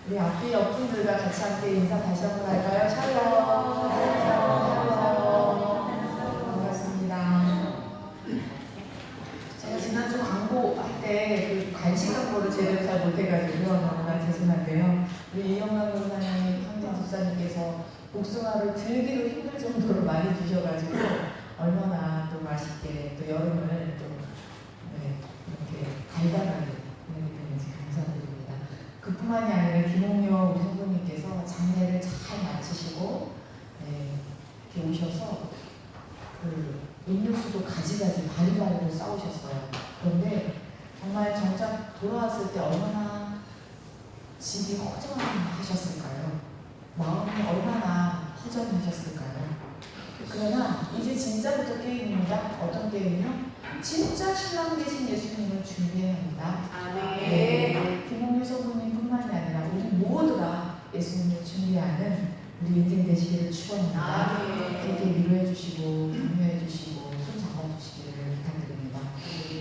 우리 앞뒤 옆분들과 같이 함께 인사 다시 한번 할까요? 샬롬. 샬롬. 반갑습니다. 제가 지난주 광고할 때 그 간식 광고를 제대로 잘 못해가지고 너무나 죄송한데요. 우리 이영란 권사님, 황진 집사님께서 복숭아를 들기도 힘들 정도로 많이 주셔가지고 얼마나 또 맛있게 또 여름을 또 이렇게 달달하게 보내드리는지 감사드립니다. 그뿐만이 아니라 김홍효 우리 성도님께서 장례를 잘 마치시고 이렇게 오셔서 그 음료수도 가지가지 바리바리로 싸우셨어요. 그런데 정말 정작 돌아왔을 때 얼마나 집이 허전하셨을까요? 마음이 얼마나 허전하셨을까요? 그러나 이제 진짜부터 게임입니다. 어떤 게임이요? 진짜 신랑 되신 예수님을 준비해야 합니다. 네. 김홍유 성도님뿐만이 아니라 우리 모두가 예수님을 준비하는 우리 인생 되시기를 축원합니다. 그렇게 위로해 주시고 격려해 주시고 손 잡아주시기를 부탁드립니다.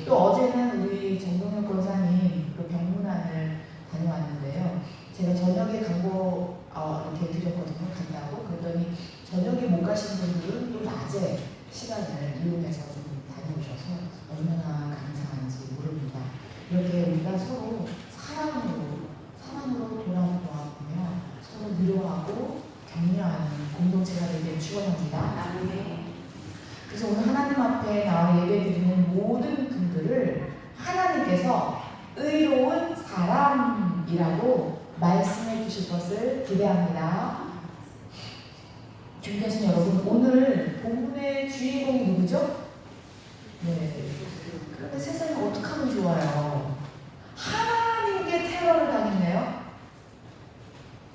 또 어제는 우리 정동혁 권사님 그 병문안을 다녀왔는데요. 제가 저녁에 광고 이렇게 드렸거든요. 간다고. 그랬더니 저녁에 못 가신 분들은 또 낮에 시간을 이용해서 좀 다녀오셔서 얼마나 감사한지 모릅니다. 이렇게 우리가 서로 사랑으로 돌아보며 서로 위로하고 격려하는 공동체가 되길 축원합니다. 그래서 오늘 하나님 앞에 나와 예배드리는 모든 분들을 하나님께서 의로운 사람이라고 말씀해 주실 것을 기대합니다. 준비하신 여러분, 오늘 본문의 주인공이 누구죠? 네. 그런데 세상에 어떻게 하면 좋아요? 하나님께 테러를 당했네요.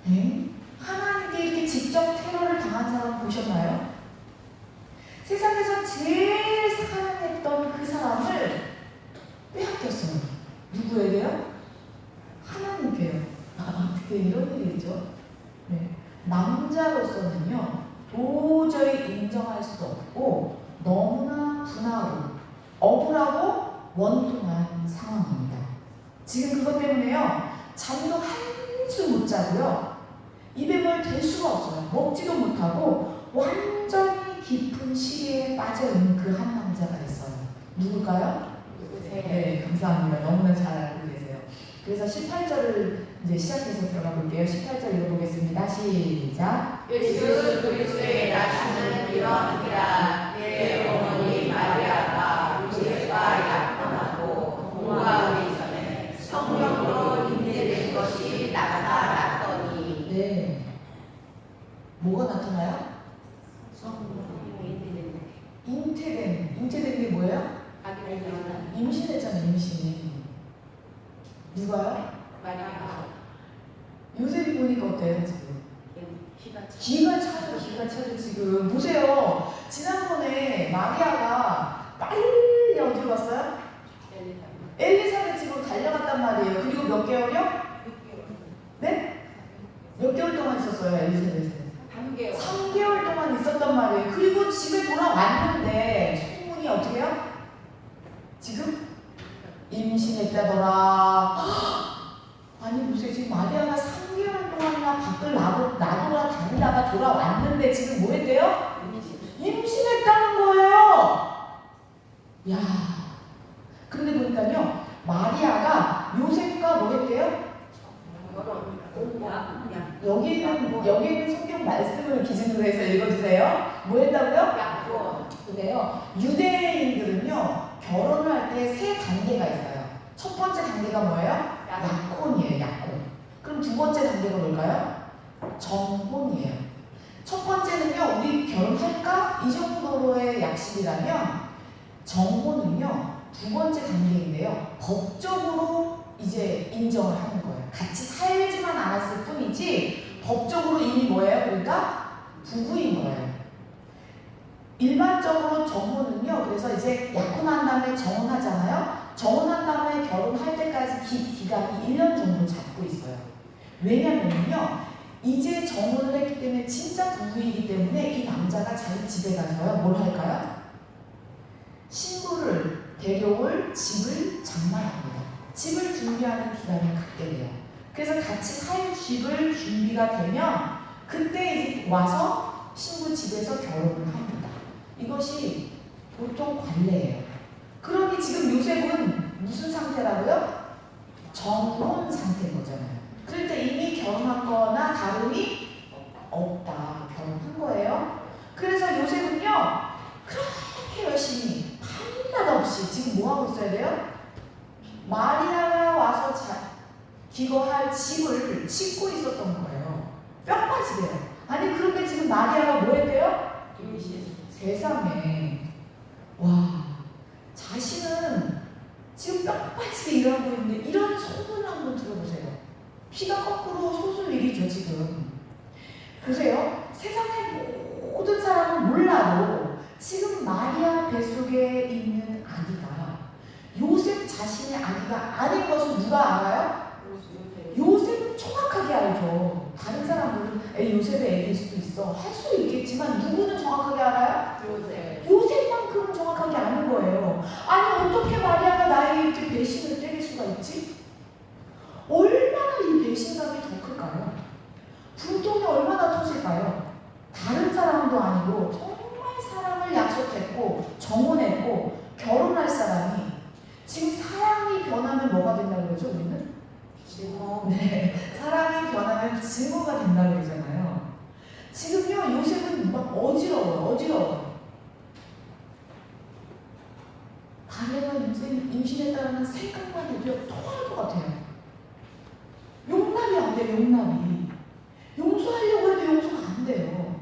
네? 하나님께 이렇게 직접 테러를 당한 사람 보셨나요? 세상에서 제일 사랑했던 그 사람을 빼앗겼어요. 누구에게요? 하나님께요. 어떻게 이런 일이 있죠? 네. 남자로서는요, 도저히 인정할 수도 없고 너무나 분하고 억울하고 원통한 상황입니다. 지금 그것 때문에요, 잠도 한숨 못 자고요, 입에 뭘 댈 수가 없어요. 먹지도 못하고 완전히 깊은 시리에 빠져있는 그 한 남자가 있어요. 누굴까요? 네, 감사합니다. 너무나 잘 알고 계세요. 그래서 18절을 이제 시작해서 들어가 볼게요. 18절 읽어보겠습니다. 시작. 예수 그리스도의 나시는 이러하니라. 내 어머니 마리아가 요셉과 약혼하고 동거하기 전에 성령으로 잉태된 것이 나타났더니. 네. 뭐가 나타나요? 잉태된 게 뭐예요? 임신했잖아요. 임신. 누가요? 마리아가 요셉이 보니까 어때요 지금? 기가 차죠 지금. 보세요. 지난번에 마리아가 빨리 어디로 갔어요? 엘리사벳 집으로 달려갔단 말이에요. 그리고 몇 개월이요? 네? 몇 개월 동안 있었어요 엘리사벳은? 3개월 동안 있었단 말이에요. 그리고 집에 돌아왔는데 소문이 어떻게 해요? 지금? 임신했다더라. 아니 보세요. 지금 마리아가 3개월 동안이나 밖을 나돌아 다니다가 돌아왔는데 지금 뭐 했대요? 임신했다는 거예요. 야. 그런데 보니까요, 마리아가 요셉과 뭐 했대요? 여기는 성경 말씀을 기준으로 해서 읽어주세요. 뭐 했다고요? 근데요, 유대인들은요, 결혼을 할 때 세 단계가 있어요. 첫 번째 단계가 뭐예요? 약혼이에요. 약혼. 그럼 두 번째 단계가 뭘까요? 정혼이에요. 첫 번째는요, 우리 결혼할까? 이 정도로의 약식이라면, 정혼은요, 두 번째 단계인데요, 법적으로 이제 인정을 하는 거예요. 같이 살지만 않았을 뿐이지 법적으로 이미 뭐예요? 그러니까 부부인 거예요. 일반적으로 정혼은요, 그래서 이제 약혼한 다음에 정혼하잖아요. 정혼한 다음에 결혼할 때까지 기간이 1년 정도 잡고 있어요. 왜냐면요, 이제 정혼을 했기 때문에 진짜 부부이기 때문에 이 남자가 자기 집에 가서요, 뭘 할까요? 신부를 데려올 집을 장만합니다. 집을 준비하는 기간을 갖게 돼요. 그래서 같이 살 집을 준비가 되면 그때 이제 와서 신부 집에서 결혼을 합니다. 이것이 보통 관례예요. 그러니 지금 요셉은 무슨 상태라고요? 정혼 상태인 거잖아요. 그러니까 이미 결혼한 거나 다름이 없다. 결혼한 거예요. 그래서 요셉은요, 그렇게 열심히 밤낮 없이 지금 뭐 하고 있어야 돼요? 마리아가 와서 기거할 집을 짓고 있었던 거예요. 뼈빠지게요. 아니 그런데 지금 마리아가 뭐 했대요? 세상에, 와, 자신은 지금 뼈빠지게 일하고 있는데 이런 소문을 한번 들어보세요. 피가 거꾸로 솟을 일이죠 지금. 보세요. 세상의 모든 사람은 몰라도 지금 마리아 뱃속에 있는 아기가 요셉 자신의 아기가 아닌 것을 누가 알아요? 요셉은 정확하게 알죠. 다른 사람들은 요셉의 애기일 수도 있어 할 수 있겠지만 누구는 정확하게 알아요? 요셉만큼은 정확하게 아는 거예요. 아니 어떻게 마리아가 나에게 이렇게 배신을 때릴 수가 있지? 얼마나 이 배신감이 더 클까요? 분통이 얼마나 터질까요? 다른 사람도 아니고 정말 사랑을 약속했고 정혼했고 결혼할 사람이 지금 사랑이 변하면 뭐가 된다고 그러죠 우리는? 네, 사랑이 변하면 증오가 된다고 그러잖아요. 지금요 요셉은 막 어지러워요. 아내가 임신했다는 생각만 해도 토할 것 같아요. 용납이 안 돼요. 용납이. 용서하려고 해도 용서가 안 돼요.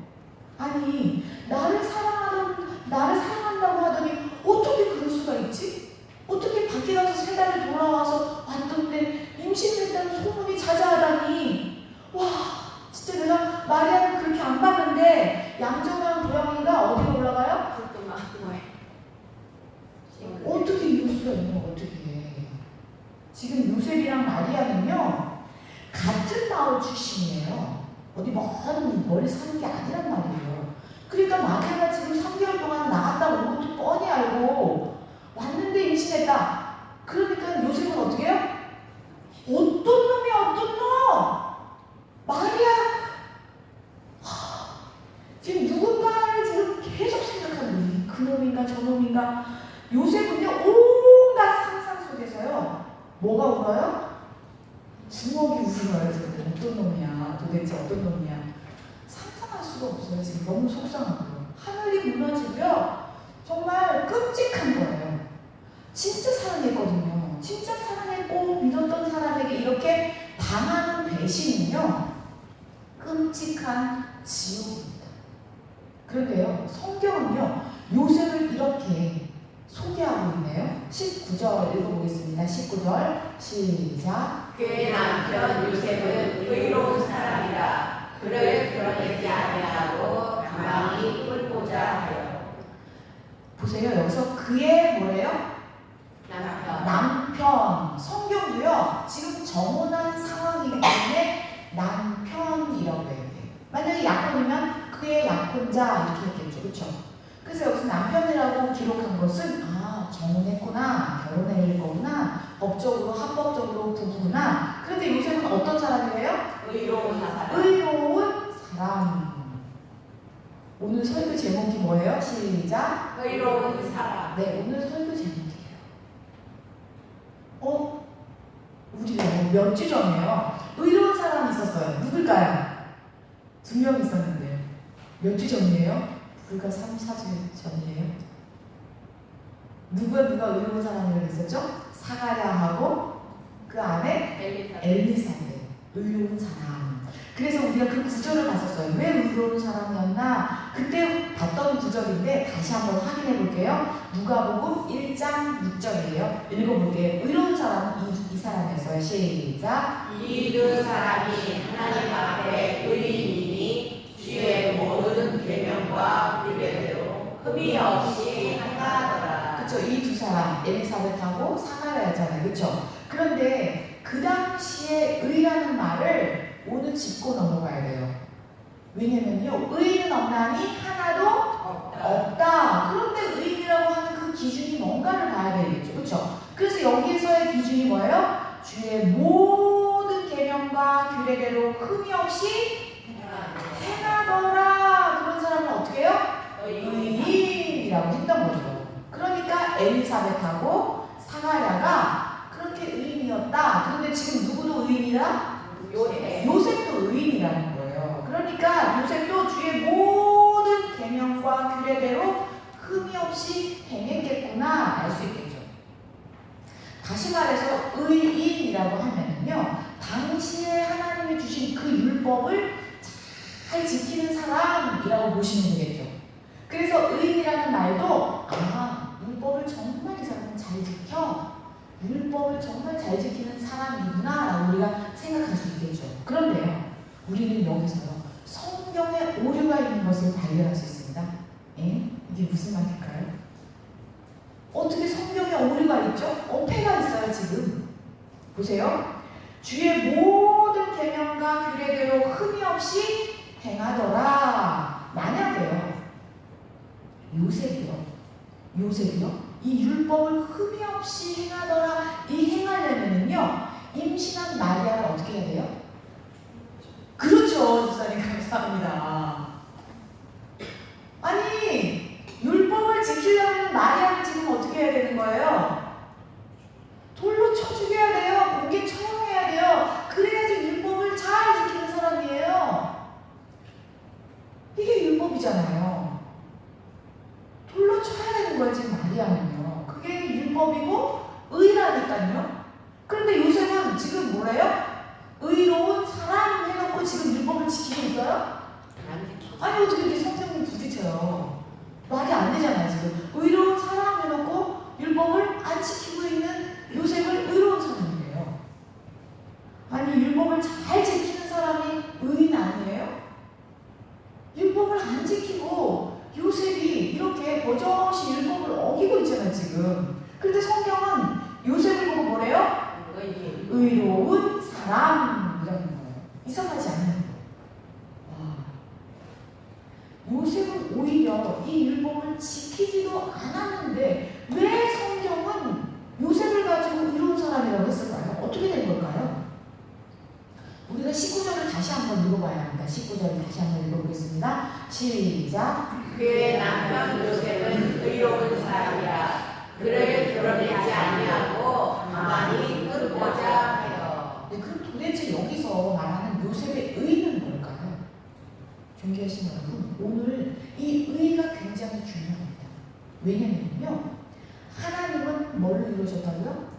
아니 나를 사랑한다고 하더니 어떻게 그럴 수가 있지? 어떻게 밖에 가서 3달을 돌아와서 왔던데 임신했다는 소문이 자자하다니. 와 진짜 내가 마리아를 그렇게 안 봤는데 양정한 고양이가 어디로 올라가요? 어떻게 이럴 수가 있는 거 어떻게. 지금 요셉이랑 마리아는요 같은 마을 출신이에요. 어디 멀리 사는 게 아니란 말이에요. 그러니까 마리아가 지금 3개월 동안 나갔다 온 것도 뻔히 알고 왔는데 임신했다. 그러니까 요셉은 어떻게 해요? 어떤 놈! 마리아! 지금 누군가를 지금 계속 생각하는 거예요. 그놈인가 저놈인가. 요셉은요 온갖 상상 속에서요 뭐가 울어요? 주먹이 울어요. 지금 어떤 놈이야 도대체 어떤 놈이야 상상할 수가 없어요. 지금 너무 속상하고요. 하늘이 무너지고요 정말 끔찍한 거예요. 진짜 사랑했거든요. 진짜 사랑했고 믿었던 사람에게 이렇게 당하는 배신은요 끔찍한 지옥입니다. 그런데요 성경은요 요셉을 이렇게 소개하고 있네요. 19절 읽어보겠습니다. 19절 시작. 그의 남편 요셉은 의로운 사람이라 그를 드러내지 아니하고 가만히 꿀보자 하여. 보세요. 여기서 그의 뭐래요? 남편. 성경도요 지금 정혼한 상황이기 때문에 남편이라고 해요. 만약에 약혼이면 그의 약혼자 이렇게 했겠죠. 그렇죠? 그래서 여기서 남편이라고 기록한 것은 정혼했구나, 결혼할 거구나, 법적으로 합법적으로 부부구나. 그런데 요셉은 어떤 사람이에요? 의로운 사람. 오늘 설교 제목이 뭐예요? 시작. 의로운 사람. 네, 오늘 설교 제목이에요. 우리 몇 주 전에요. 의로운 사람이 있었어요. 누굴까요? 2명 있었는데 몇 주 전이에요? 불과 3, 4주 전이에요. 누가 의로운 사람이라고 했었죠? 사가랴하고 그 안에 엘리사벳. 의로운 사람. 그래서 우리가 그 구절을 봤었어요. 왜 의로운 사람이었나? 그때 봤던 구절인데 다시 한번 확인해 볼게요. 누가복음 1장 6절이에요. 읽어볼게요. 의로운 사람은 이 사람이었어요. 시작. 이 두 사람이 하나님 앞에 의인이니 주의 모든 계명과 규례대로 흠이 없이 행하더라. 그쵸? 이 두 사람 엘리사벳하고 사가랴였잖아요. 그쵸? 그런데 그 당시에 의라는 말을 오늘 짚고 넘어가야 돼요. 왜냐면요 의인은 없나니 하나도 없다. 그런데 의인이라고 하는 그 기준이 뭔가를 봐야 되겠죠. 그쵸? 그래서 여기에서의 기준이 뭐예요? 주의 모든 계명과 규례대로 흠이 없이 행하더라. 그런 사람은 어떻게 해요? 의인이라고 했던 거죠. 그러니까 엘리사벳하고 사가랴가 그렇게 의인이었다. 그런데 지금 누구도 의인이라? 요셉도 의인이라는 거예요. 그러니까 요셉도 주의 모든 계명과 규례대로 흠이 없이 행했겠구나 알 수 있겠죠. 다시 말해서 의인이라고 하면은요, 당시에 하나님이 주신 그 율법을 잘 지키는 사람이라고 보시면 되겠죠. 그래서 의인이라는 말도 율법을 정말 이 사람은 잘 지켜, 율법을 정말 잘 지키는 사람이구나 라고 우리가 생각할 수 있겠죠. 그런데요, 우리는 여기서요 성경에 오류가 있는 것을 발견할 수 있습니다. 이게 무슨 말일까요? 어떻게 성경에 오류가 있죠? 어폐가 있어요. 지금 보세요. 주의 모든 계명과 규례대로 흠이 없이 행하더라. 만약에요 요셉이요 이 율법을 흠이 없이 행하더라, 이 행하려면은요 임신한 마리아를 어떻게 해야 돼요? 그렇죠. 집사님 감사합니다. 아니 율법을 지키려면 마리아를 지금 어떻게 해야 되는 거예요? 돌로 쳐 죽여야 돼요. 공개 처형해야 돼요. 그래야지 율법을 잘 지키는 사람이에요. 이게 율법이잖아요. 돌로 쳐야 되는 거예요. 지금 마리아는요. 그게 율법이고 의라니까요. 그런데 요셉은 지금 뭐래요? 의로운 사람 해놓고 지금 율법을 지키고 있어요? 아니 어떻게 이렇게 성경을 부딪혀요? 말이 안 되잖아요. 지금 의로운 사람 해놓고 율법을 안 지키고 있는 요셉을 의로운 사람이에요. 아니 율법을 잘 지키는 사람이 의인 아니에요? 율법을 안 지키고 요셉이 이렇게 버젓이 율법을 어기고 있잖아요. 지금. 그런데 성경은 요셉을 보고 뭐래요? 의로운 사람이라는 거예요. 이상하지 않아요? 요셉은 오히려 이 율법을 지키지도 않았는데 왜 성경은 요셉을 가지고 의로운 사람이라고 했을까요? 어떻게 된 걸까요? 우리가 19절을 다시 한번 읽어봐야 합니다. 19절을 다시 한번 읽어보겠습니다. 시작. 그의 남편 요셉은 의로운 사람이라 그를 드러내지 아니하고 가만히 끊고자 하여. 네, 그럼 도대체 여기서 말하는 요셉의 의는 뭘까요? 존귀하신 여러분, 오늘 이 의가 굉장히 중요합니다. 왜냐면요, 하나님은 뭘로 이루어졌다고요?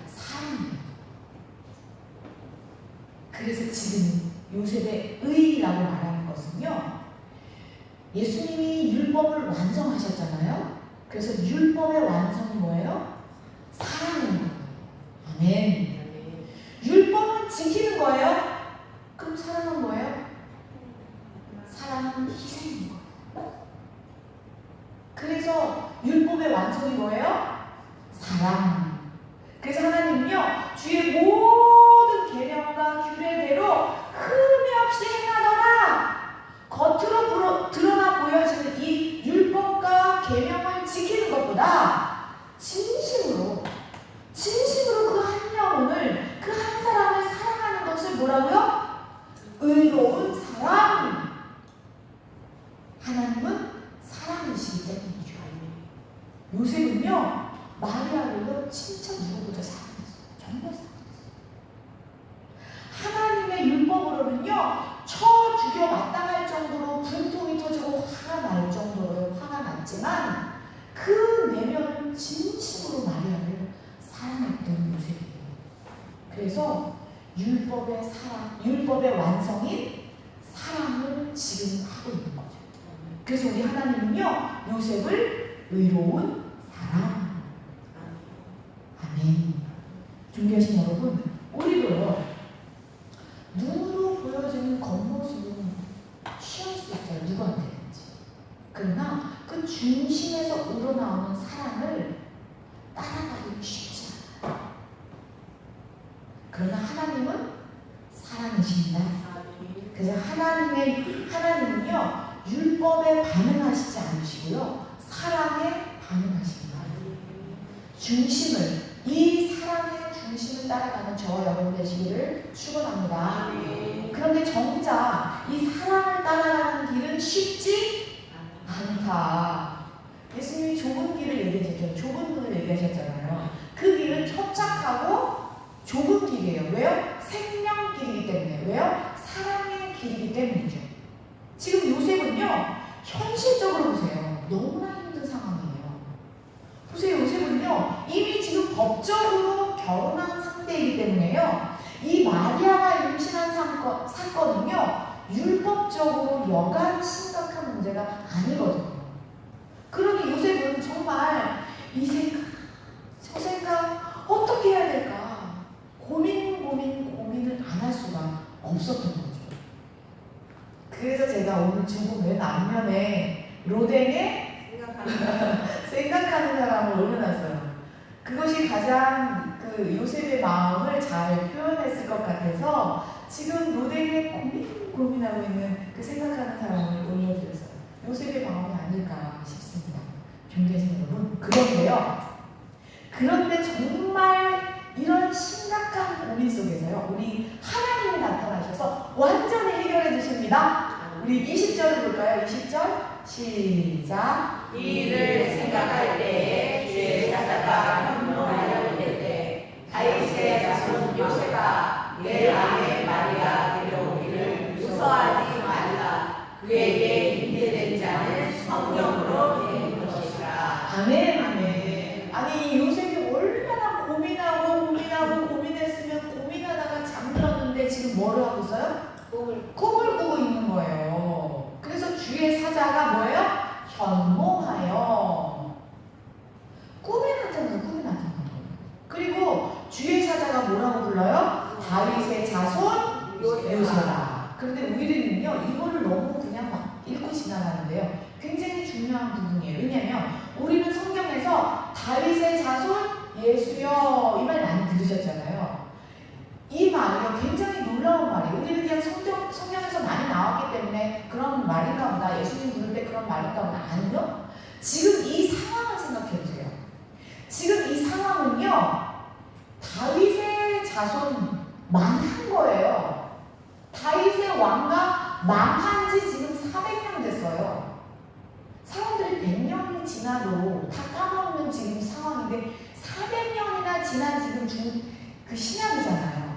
사랑이에요. 그래서 지금 요셉의 의라고 말하는 것은요, 예수님이 율법을 완성하셨잖아요. 그래서 율법의 완성이 뭐예요? 사랑인 거예요. 아멘. 율법은 지키는 거예요. 그럼 사랑은 뭐예요? 사랑은 희생인 거예요. 그래서 율법의 완성이 뭐예요? 사랑. 그래서 하나님은요, 주의 모든 계명과 규례대로 흠이 없이 행하더라. 겉으로 드러나 보여지는 이 율법과 계명을 지키는 것보다 진심으로 그 한 영혼을, 그 한 사람을 사랑하는 것을 뭐라고요? 의로운 사랑. 하나님은 사랑이시기 때문이죠. 요셉은요, 마리아를요 진짜 누구보다 사랑했어요. 정말 사랑했어요. 하나님의 율법으로는요 쳐 죽여 마땅할 정도로 분통이 터지고 화가 날 정도로 화가 났지만 그 내면은 진심으로 마리아를 사랑했던 요셉이에요. 그래서 율법의 사랑, 율법의 완성인 사랑을 지금 하고 있는 거죠. 그래서 우리 하나님은요 요셉을 의로운 사랑. 아멘. 존귀하신 여러분, 우리도요 눈으로 보여지는 겉모습은 취할 수 있어요. 누구한테든지. 그러나 그 중심에서 우러나오는 사랑을 따라가기 쉽지 않아요. 그러나 하나님은 사랑이십니다. 그래서 하나님은요 율법에 반응하시지 않으시고요 사랑에 반응하십니다. 중심을, 이 사랑의 중심을 따라가는 저와 여러분 되시기를 축원합니다. 아멘. 그런데 정작 이 사랑을 따라가는 길은 쉽지 않다. 예수님이 좁은 길을 얘기하셨죠. 좁은 길을 얘기하셨잖아요. 그 길은 협착하고 좁은 길이에요. 왜요? 생명길이기 때문에. 왜요? 사랑의 길이기 때문이죠. 지금 요셉은요, 현실적으로 보세요. 너무나 힘든 상황이에요. 보세요, 요셉은요, 이미 지금 법적으로 결혼한 상태이기 때문에요, 이 마리아가 임신한 사건은요, 율법적으로 여간 심각한 문제가 아니거든요. 그러니 요셉은 정말 이 생각, 저 생각, 어떻게 해야 될까? 고민을 안 할 수가 없었던 거죠. 그래서 제가 오늘 주고 맨 앞면에 로댕에 생각하는 사람을 올려놨어요. 그것이 가장 그 요셉의 마음을 잘 표현했을 것 같아서 지금 로댕에 고민하고 있는 그 생각하는 사람을 올려드렸어요. 요셉의 마음이 아닐까 싶습니다. 존경하시는 여러분. 그런데 정말 이런 심각한 고민 속에서요, 우리 하나님이 나타나셔서 완전히 해결해 주십니다. 우리 20절 볼까요? 20절 시작. 이를 생각할 때에 주의 사자가 현명하여 이르되 다윗의 자손 요셉아 내 아내 마리아 데려오기를 무서워하지 말라. 그에게 잉태된 자는 성령으로 된 것이라. 아멘. 아멘. 아니 요셉이 얼마나 고민했으면 고민하다가 잠들었는데 지금 뭐를 하고 있어요? 꿈을 꾸고 있는 거예요. 그래서 주의 사자가 뭐예요? 현몽하여. 꿈이 나타나는 거예요. 그리고 주의 사자가 뭐라고 불러요? 다윗의 자손 요셉아. 그런데 우리는요, 이거를 너무 그냥 막 읽고 지나가는데요, 굉장히 중요한 부분이에요. 왜냐하면 우리는 성경에서 다윗의 자손 예수여 이 말 많이 들으셨잖아요. 이 말이요, 굉장히 놀라운 말이에요. 우리는 그냥 성경에서 많이 나왔기 때문에 그런 말인가 보다, 예수님 부를 때 그런 말인가 보다. 아니요. 지금 이 상황을 생각해 보세요. 지금 이 상황은요, 다윗의 자손 망한 거예요. 다윗의 왕가 망한 지 지금 400년 됐어요. 사람들이 100년이 지나도 다 까먹는 지금 상황인데 400년이나 지난 지금 그 신약이잖아요.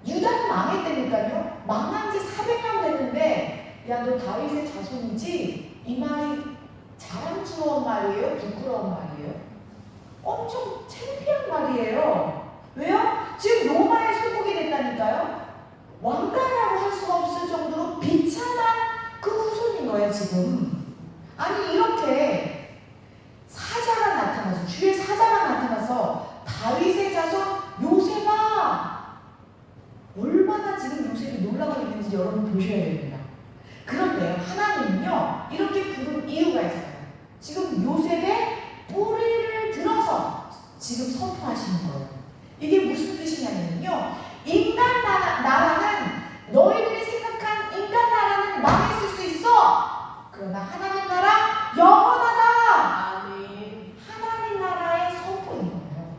유다는 망했다니까요. 망한 지 400년 됐는데 야, 너 다윗의 자손이지? 이 말이 자랑스러운 말이에요? 부끄러운 말이에요? 엄청 창피한 말이에요. 왜요? 지금 로마의 소국이 됐다니까요. 왕가라고 할 수가 없을 정도로 비참한 그 후손인 거예요 지금. 아니 이렇게 사자가 나타나서, 주의 사자가 나타나서 다윗의 자손 요셉아, 얼마나 지금 요셉이 놀라고 있는지 여러분 보셔야 됩니다. 그런데요, 하나님은요 이렇게 부른 이유가 있어요. 지금 요셉의 뿌리를 들어서 지금 선포하시는 거예요. 이게 무슨 뜻이냐면요, 인간 나라는, 너희들이 생각한 인간 나라는 망했을 수 있어. 그러나 하나님 나라 영원하다. 아멘. 하나님 나라의 선포인 거예요.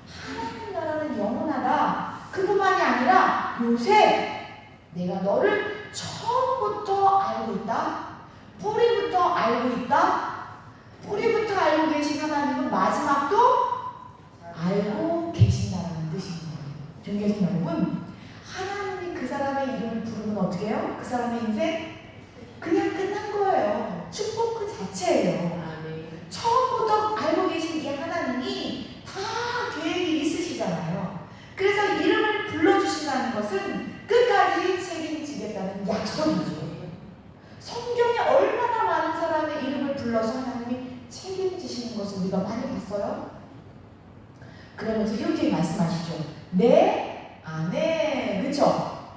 하나님 나라는 영원하다. 그뿐만이 아니라 요셉, 내가 너를 처음부터 알고 있다. 뿌리부터 알고 있다. 뿌리부터 알고 계신 하나님은 마지막도 알고 계신다는 뜻입니다. 존경하는 여러분, 하나님이 그 사람의 이름을 부르면 어떻게 해요? 그 사람의 인생 그냥 끝난 거예요. 축복 그 자체예요. 아멘. 처음부터 알고 계신 이 하나님이 다 계획이 있으시잖아요. 그래서 이름을 불러주신다는 것은 끝까지 책임지겠다는 약속이죠. 성경에 얼마나 많은 사람의 이름을 불러서 하나님이 책임지시는 것을 우리가 많이 봤어요. 그러면서 이렇게 말씀하시죠. 내 아내, 그쵸?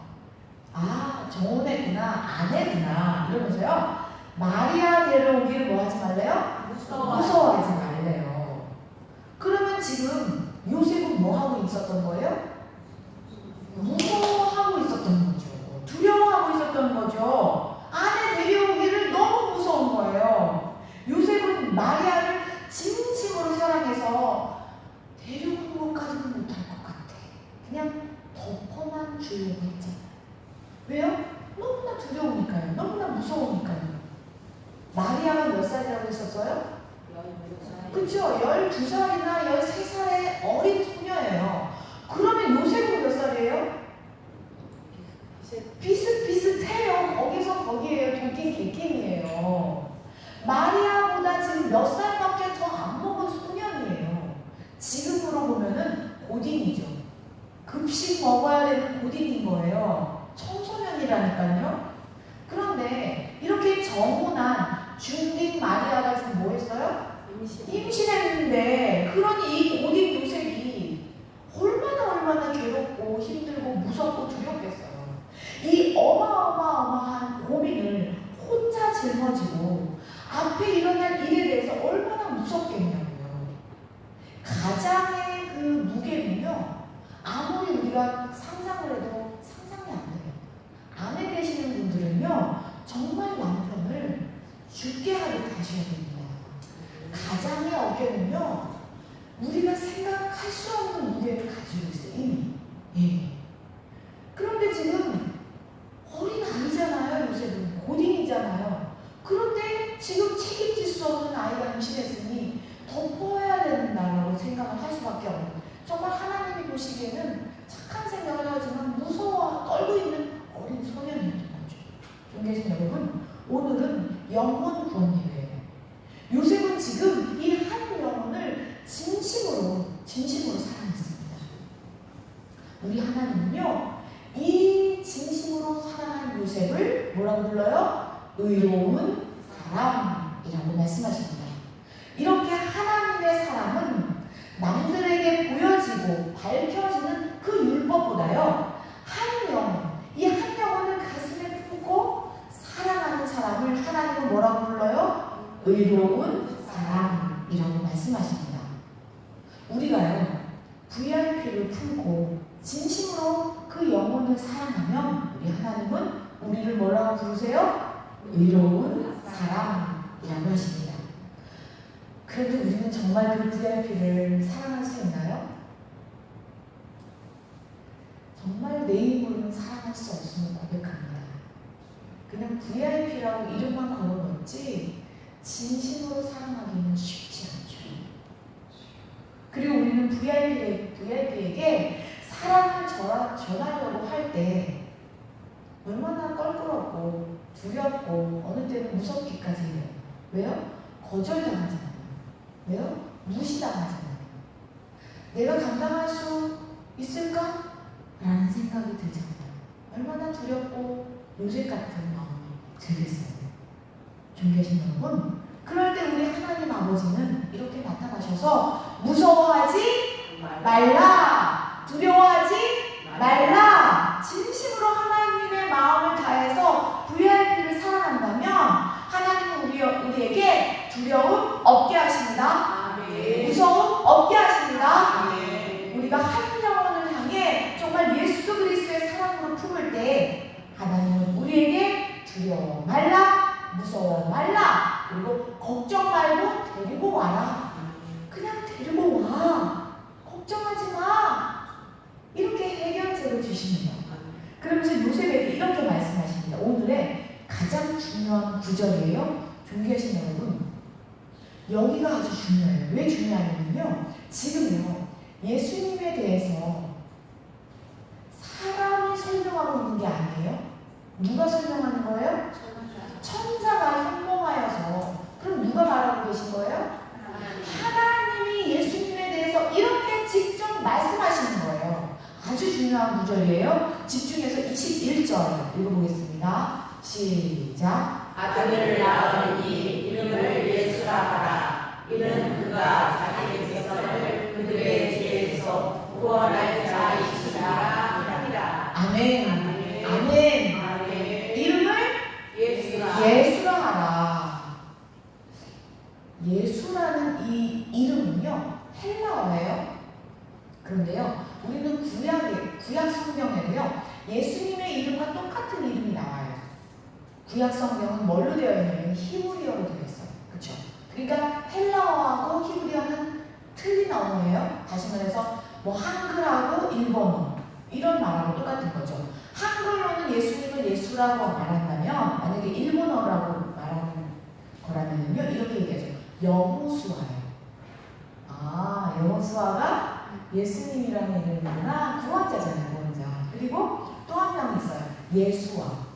아, 정혼했구나, 아내구나 이러면서요, 마리아 데려오기를 뭐 하지 말래요? 무서워하지 말래요. 그러면 지금 요셉은 뭐 하고 있었던 거예요? 무서워하고 있었던 거죠. 두려워하고 있었던 거죠. 아내 데려오기를 너무 무서운 거예요. 요셉은 마리아를 진심으로 사랑해서 데려오는 것까지는 못할 것 왜요? 너무나 두려우니까요. 너무나 무서우니까요. 마리아가 몇 살이라고 했었어요? 그쵸? 12살이나 13살의 어린 소녀예요. 그러면 요셉은 몇 살이에요? 비슷비슷해요. 거기서 거기에요. 도끼개끼이에요. 마리아보다 지금 몇 살밖에 더 안 먹은 소년이에요. 지금으로 보면은 고딩이죠. 급식 먹어야 되는 고딩인 거예요. 청소년이라니까요. 그런데 이렇게 정혼한 중딩 마리아가 지금 뭐 했어요? 임신했는데, 그러니 이 고딩 요셉이 얼마나 괴롭고 힘들고 무섭고 두렵겠어요. 이 어마어마한 고민을 혼자 짊어지고 앞에 일어날 일에 대해서 얼마나 무섭겠냐고요. 가장의 그 무게는요, 아무리 우리가 상상을 해도 상상이 안 돼요. 아내 되시는 분들은요, 정말 남편을 죽게 하듯 하셔야 됩니다. 가장의 어깨는요, 우리가 생각할 수 없는 무게를 가지고 있어요, 이미. 예. 그런데 지금 어린 아이잖아요, 요셉은. 고딩이잖아요. 그런데 지금 책임질 수 없는 아이가 임신했으니 덮어야 된다고 생각을 할 수밖에 없는, 정말 하나님이 보시기에는 착한 생각을 하지만 무서워 떨고 있는 어린 소년이었던 거죠. 존경하신 여러분, 오늘은 영혼 구원 예배예요. 요셉은 지금 이 한 영혼을 진심으로 사랑했습니다. 우리 하나님은요, 이 진심으로 사랑한 요셉을 뭐라고 불러요? 의로운 사람이라고 말씀하십니다. 이렇게 하나님의 사랑은 남들에게 보여지고 밝혀지는 그 율법보다요, 한 영혼, 이 한 영혼을 가슴에 품고 사랑하는 사람을 하나님은 뭐라고 불러요? 의로운 사람이라고 말씀하십니다. 우리가요, VIP를 품고 진심으로 그 영혼을 사랑하면 우리 하나님은 우리를 뭐라고 부르세요? 의로운 사람이라고 하십니다. 그래도 우리는 정말 그 VIP를 사랑할 수 있나요? 정말 내 힘으로는 사랑할 수 없음을 고백합니다. 그냥 VIP라고 이름만 걸어놓지 진심으로 사랑하기는 쉽지 않죠. 그리고 우리는 VIP에게 사랑을 전하려고 할 때 얼마나 껄끄럽고 두렵고 어느 때는 무섭기까지 해요. 왜요? 거절당하잖아요. 왜요? 무시당하잖아요. 내가 감당할 수 있을까? 라는 생각이 들잖아요. 얼마나 두렵고 요셉 같은 마음이 들겠어요. 존경하신 여러분, 그럴 때 우리 하나님 아버지는 이렇게 나타나셔서 무서워하지 말라, 두려워하지 말라, 진심으로 하나님의 마음을 다해서 VIP를 사랑한다면 하나님은 우리에게 두려움 없게 하십니다. 아멘. 무서움 없게 하십니다. 아멘. 우리가 한 영혼을 향해 정말 예수 그리스도의 사랑으로 품을 때 하나님은 우리에게 두려워 말라, 무서워 말라, 그리고 걱정 말고 데리고 와라. 그냥 데리고 와. 걱정하지 마. 이렇게 해결책을 주십니다. 그러면서 요셉에게 이렇게 말씀하십니다. 오늘의 가장 중요한 구절이에요. 존경하신 여러분, 여기가 아주 중요해요. 왜 중요하냐면요, 지금요, 예수님에 대해서 사람이 설명하고 있는 게 아니에요. 누가 설명하는 거예요? 천사가 현몽하여서. 그럼 누가 말하고 계신 거예요? 하나님이 예수님에 대해서 이렇게 직접 말씀하시는 거예요. 아주 중요한 구절이에요. 집중해서 21절 읽어보겠습니다. 시작. 아들을 낳으니 이름을 예수라 하라. 이는 그가 자기 백성을 그들의 죄에서 구원할 자이시라 하니라. 아멘. 아멘. 아멘. 아멘. 이름을 예수라. 예수라 하라. 예수라는 이 이름은요, 헬라어예요. 그런데요, 우리는 구약 성경에도요, 예수님의 이름과 똑같은 이름이 나와요. 구약 성경은 뭘로 되어 있냐면 히브리어로 되어 있어요. 그렇죠? 그러니까 헬라어하고 히브리어는 틀린 언어예요. 다시 말해서 뭐 한글하고 일본어 이런 말하고 똑같은 거죠. 한글로는 예수님을 예수라고 말한다면, 만약에 일본어라고 말하는 거라면요, 이렇게 얘기하죠. 여호수아예요. 아, 여호수아가 예수님이라는 이름이구나. 구원자잖아요, 구원자. 그리고 또 한 명 있어요. 예수아.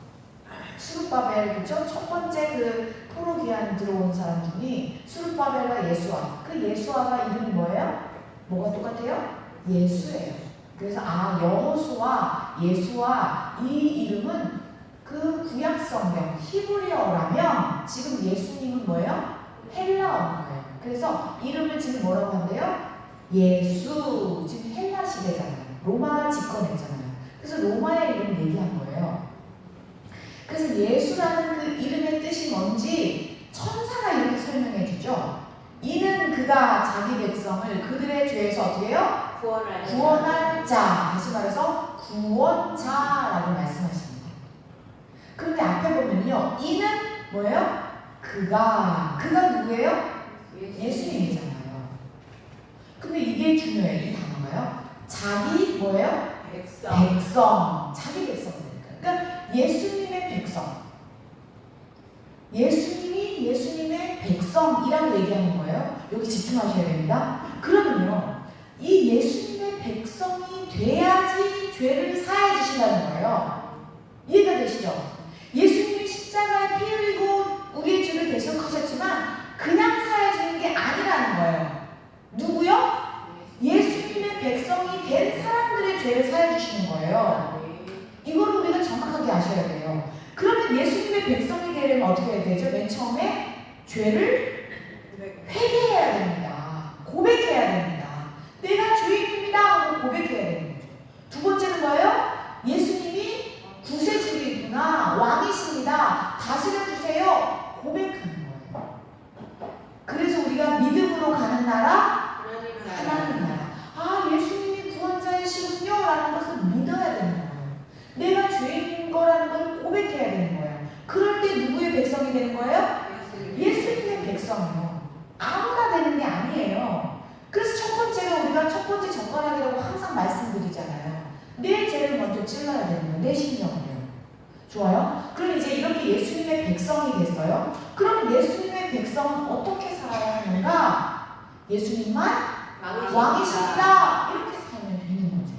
수룹바벨, 그쵸? 첫 번째 그 포로기한 들어온 사람 중에 수룹바벨과 예수아. 그 예수아가 이름이 뭐예요? 뭐가 똑같아요? 예수예요. 그래서 여호수아, 예수아, 이 이름은 그 구약성경 히브리어라면 지금 예수님은 뭐예요? 헬라어예요. 그래서 이름을 지금 뭐라고 한대요? 예수. 지금 헬라 시대잖아요. 로마가 집권했잖아요. 그래서 로마의 이름을 얘기한 거예요. 그래서 예수라는 그 이름의 뜻이 뭔지 천사가 이렇게 설명해 주죠. 이는 그가 자기 백성을 그들의 죄에서 어떻게 해요? 구원할 자. 다시 말해서 구원자라고 말씀하십니다. 그런데 앞에 보면요. 이는 뭐예요? 그가 누구예요? 예수님이잖아요. 근데 이게 중요해요. 이 단어가요. 자기 뭐예요? 백성. 자기 백성이니까. 그러니까 예수님의 백성. 예수님이 예수님의 백성이라고 얘기하는 거예요. 여기 집중하셔야 됩니다. 그러면요. 이 예수님의 백성이 돼야지 죄를 사해 주신다는 거예요. 이해가 되시죠? 예수님이 십자가에 피 흘리고 우리의 죄를 대속하셨지만 그냥 사해 주는 게 아니라는 거예요. 누구요? 예수님의 백성이 된 사람들의 죄를 사해 주시는 거예요. 이거를 우리가 정확하게 아셔야 돼요. 그러면 예수님의 백성이 되려면 어떻게 해야 되죠? 맨 처음에 죄를 회개해야 됩니다. 고백해야 됩니다. 내가 죄인입니다 하고 고백해야 되는 거죠. 두 번째는 뭐예요? 예수님이 구세주이구나, 왕이십니다, 다스려 주세요, 고백하는 거예요. 그래서 우리가 믿음으로 가는 나라, 하나님 나라. 예수님이 구원자이시군요 라는 것을 믿어야 되는 거예요. 내가 죄인인 거라는 걸 고백해야 되는 거예요. 그럴 때 누구의 백성이 되는 거예요? 예수님의 백성이요. 아무나 되는 게 아니에요. 그래서 첫 번째가 우리가 첫 번째 젓가락이라고 항상 말씀드리잖아요. 내 죄를 먼저 찔러야 되는 거예요. 내 심령을요. 좋아요? 그럼 이제 이렇게 예수님의 백성이 됐어요. 그럼 예수님의 백성은 어떻게 살아야 하는가? 예수님만 왕이십니다. 이렇게 살면 되는 거죠.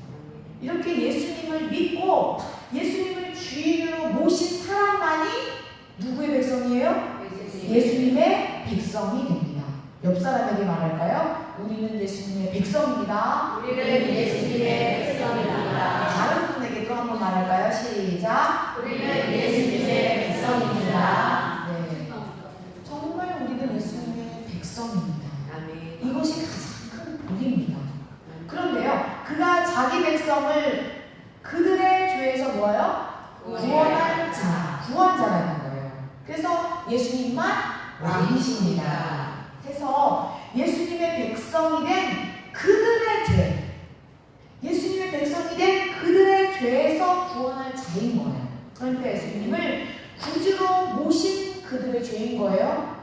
이렇게 예수님을 믿고 예수님을 주인으로 모신 사람만이 누구의 백성이에요? 예수님의 백성이 됩니다. 옆 사람에게 말할까요? 우리는 예수님의 백성입니다. 우리는 예수님의 백성입니다. 다른 분에게 또 한번 말할까요? 시작. 우리는 예수님의 백성입니다. 네. 정말 우리는 예수님의 백성입니다. 이것이 가장 큰 복입니다. 그런데요, 그가 자기 백성을 그들의 죄에서 뭐예요? 구원할 자, 구원자라는 거예요. 그래서 예수님만 왕이십니다. 해서 예수님의 백성이 된 그들의 죄, 예수님의 백성이 된 그들의 죄에서 구원할 자인 거예요. 그러니까 예수님을 구주로 모신 그들의 죄인 거예요.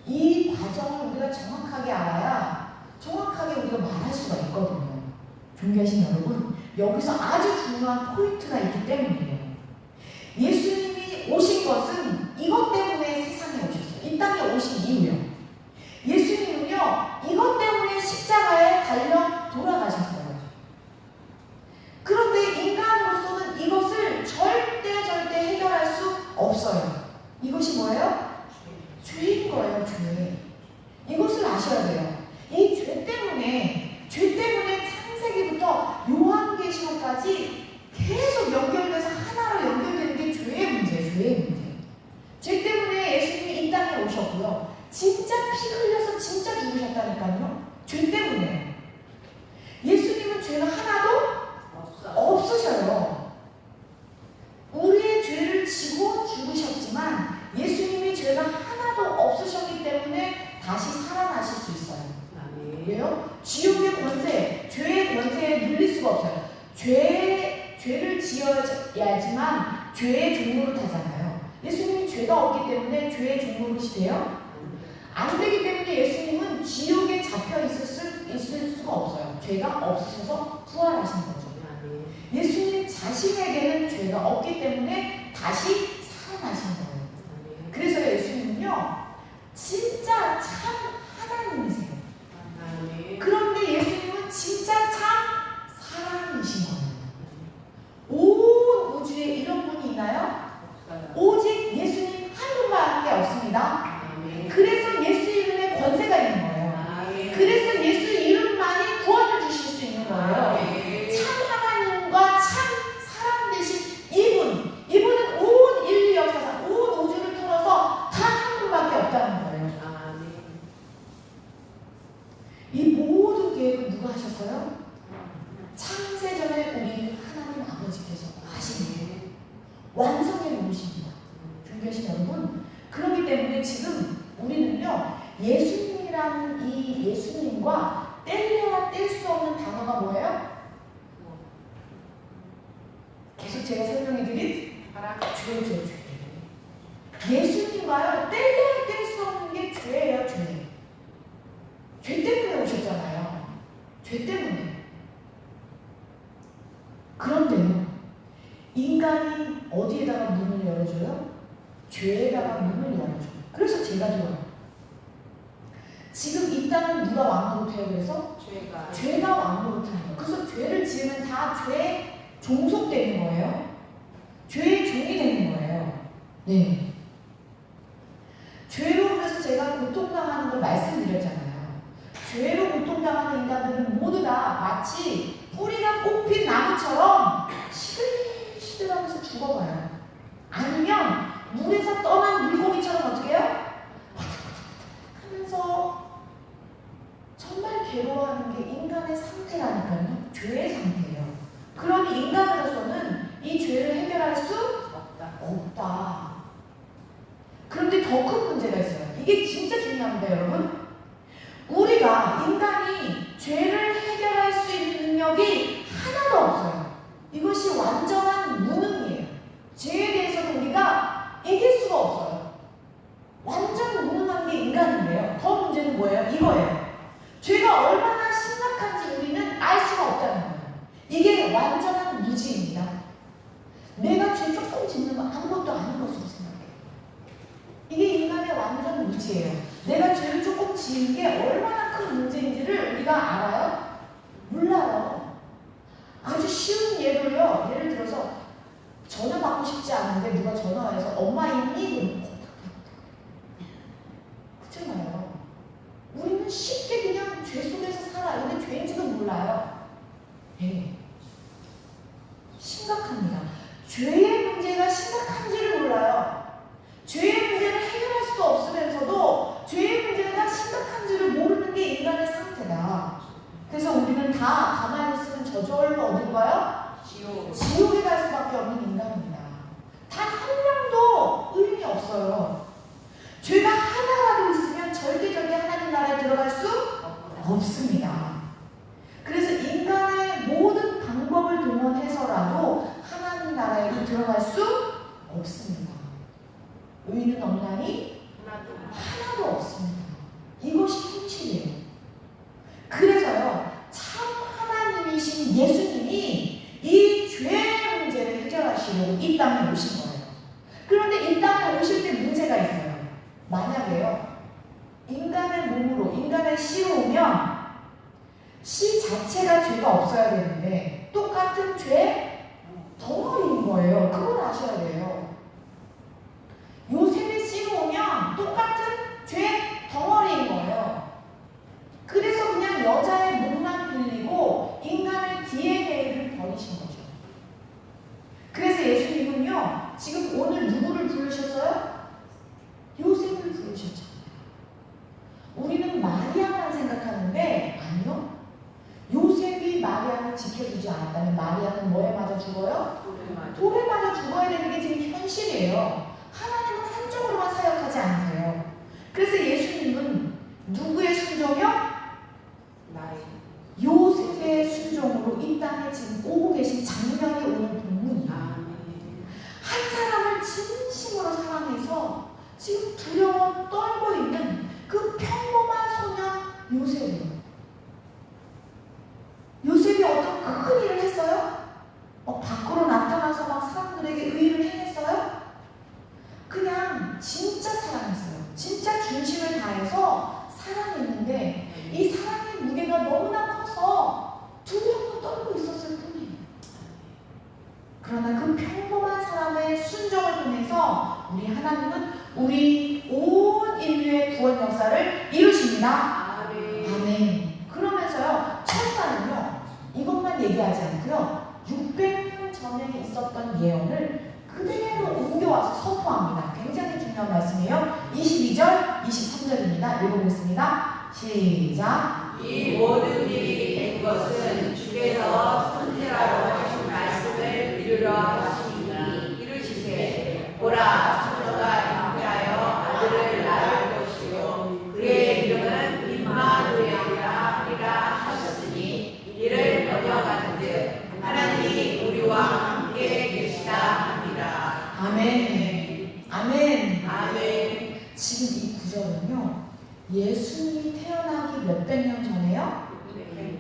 이 과정을 우리가 정확하게 알아야 정확하게 우리가 말할 수가 있거든요. 존귀하신 여러분, 여기서 아주 중요한 포인트가 있기 때문이에요. 예수님이 오신 것은 이것 때문에 세상에 오셨어요. 이 땅에 오신 이유요. 예수님은요, 이것 때문에 십자가에 달려 돌아가셨어요. 그런데 인간으로서는 이것을 절대 해결할 수 없어요. 이것이 뭐예요? 죄인 거예요, 죄. 이것을 아셔야 돼요. 이 죄 때문에 창세기부터 요한계시록까지 계속 연결돼서 하나로 연결되는 게 죄의 문제예요, 죄의 문제. 죄 때문에 예수님이 이 땅에 오셨고요. 진짜 피 흘려서 진짜 죽으셨다니까요. 죄 때문에. 예수님은 죄가 하나도 없으셔요. 우리의 죄를 지고 죽으셨지만 예수님이 죄가 하나도 없으셨기 때문에 다시 살아나실 수 있어요. 왜요? 지옥의 권세, 죄의 권세에 눌릴 수가 없어요. 죄를 지어야지만 죄의 종로를 타잖아요. 예수님이 죄가 없기 때문에 죄의 종로이시대요? 안 되기 때문에 예수님은 지옥에 잡혀 있을 수가 없어요. 죄가 없으셔서 부활하신 거죠. 예수님 자신에게는 죄가 없기 때문에 다시 살아나신 거예요. 그래서 예수님은요, 진짜 참 하나님이세요. 그런데 예수님은 진짜 참 사람이신 거예요. 온 우주에 이런 분이 있나요? 오직 예수님 한 분밖에 없습니다. 그래서 예수 이름에 권세가 있는 거예요. 그래서 예수 이름만이 구원을 주실 수 있는 거예요. 참 하나님과 참 사람 되신 이분은 온 인류 역사상 온 우주를 통해서 단 한 분밖에 없다는 거예요. 이 모든 계획을 누가 하셨어요? 창세전에 우리 하나님 아버지께서 하신 완성해 놓으십니다. 존귀하신 여러분, 그렇기 때문에 지금 우리는요, 예수님이라는 이 예수님과 뗄래야 뗄 수 없는 단어가 뭐예요? 계속 제가 설명해 드린 죄. 예수님과요, 뗄래야 뗄 수 없는 게 죄예요. 죄 때문에 오셨잖아요. 죄 때문에. 그런데요, 인간이 어디에다가 문을 열어줘요? 죄에다가 문을 열어줘요. 그래서 죄가 들어요. 지금 이 땅은 누가 왕노릇해요? 그래서? 죄가 왕노릇하는 거예요. 그래서 죄를 지으면 다 죄에 종속되는 거예요. 죄의 종이 되는 거예요. 네. 죄로 그래서 제가 고통당하는 걸 말씀드렸잖아요. 죄로 고통당하는 인간들은 모두 다 마치 뿌리가 뽑힌 나무처럼 시들시들하면서 죽어가요. 아니면 물에서 떠난 물고기처럼 어떻게 해요? 하면서 정말 괴로워하는 게 인간의 상태라니까요. 죄의 상태예요. 그러니 인간으로서는 이 죄를 해결할 수 없다. 그런데 더 큰 문제가 있어요. 이게 진짜 중요합니다, 여러분. 우리가 인간이 죄를 해결할 수 있는 능력이 하나도 없어요. 이것이 완전한 무능이에요. 죄에 대해서는 우리가 이길 수가 없어요. 완전 무능한 게 인간인데요. 더 문제는 뭐예요? 이거예요. 죄가 얼마나 심각한지 우리는 알 수가 없다는 거예요. 이게 완전한 무지입니다. 내가 죄 조금 짓는 거 아무것도 아닌 것으로 생각해요. 이게 인간의 완전 무지예요. 내가 죄를 조금 지은 게 얼마나 큰 문제인지를 우리가 알아요? 몰라요. 아주 쉬운 예로요. 예를 들어서 전화 받고 싶지 않은데 누가 전화해서 엄마 있니? 그렇잖아요. 우리는 쉽게 그냥 죄 속에서 살아요. 근데 죄인지도 몰라요. 네. 심각합니다. 죄의 문제가 심각한지를 몰라요. 죄의 문제를 해결할 수도 없으면서도 죄의 문제가 심각한지를 모르는 게 인간의 상태다. 그래서 우리는 다 가만히 있으면 저절로 어디로 가요? 지옥에 갈 수밖에 없는 인간입니다. 단 한 명도 의인이 없어요. 죄가 하나라도 있으면 절대 하나님 나라에 들어갈 수 없습니다. 그래서 인간의 모든 방법을 동원해서라도 하나님 나라에 들어갈 수 없습니다. 의인은 없나니? 하나도 없습니다. 이것이 현실이에요. 그래서요, 참 하나님이신 예수님이 이 죄의 문제를 해결하시려고 이 땅에 오신 거예요. 그런데 이 땅에 오실 때 문제가 있어요. 만약에요, 인간의 몸으로, 인간의 씨로 오면 씨 자체가 죄가 없어야 되는데 똑같은 죄 덩어리인 거예요. 그걸 아셔야 돼요. 요셉의 씨로 오면 똑같은 죄 덩어리인 거예요. 그래서 그냥 여자의 몸만 빌리고 인간의 DNA를 버리신 거죠. 그래서 예수님은요, 지금 오늘 누구를 부르셨어요? 요셉을 부르셨잖아요. 우리는 마리아만 생각하는데 아니요. 요셉이 마리아를 지켜주지 않았다면 마리아는 뭐에 맞아 죽어요? 돌에 맞아 죽어야 되는 게 지금 현실이에요. 하나님은 한쪽으로만 사역하지 않으세요. 그래서 예수님은 누구의 순종이요? 요셉의 순종으로 이 땅에 지금 오고 계신 장면이 오늘 본문이에요. 한 사람을 진심으로 사랑해서 지금 두려워 떨고 있는 그 평범한 소년 요셉이에요. 요셉이 어떤 큰 일을 했어요? 밖으로 나타나서 막 사람들에게 의의를 행했어요? 하나님은 우리 온 인류의 구원 역사를 이루십니다. 아멘. 그러면서요, 천사는요, 이것만 얘기하지 않고요, 600년 전에 있었던 예언을 그대로 옮겨와서 선포합니다. 굉장히 중요한 말씀이에요. 22절, 23절입니다. 읽어보겠습니다. 시작. 이 모든 일이 된 것은 주께서 선지자로 하신 말씀을 이루려 하시니 이르시되 보라 처녀가 잉태하여 아들을 낳을 것이요 그의 이름은 임마누엘이라 하리라 하셨으니 이를 번역한즉 하나님이 우리와 함께 계시다 합니다. 아멘. 아멘. 아멘. 지금 이 구절은요, 예수님이 태어나기 몇백 년 전에요?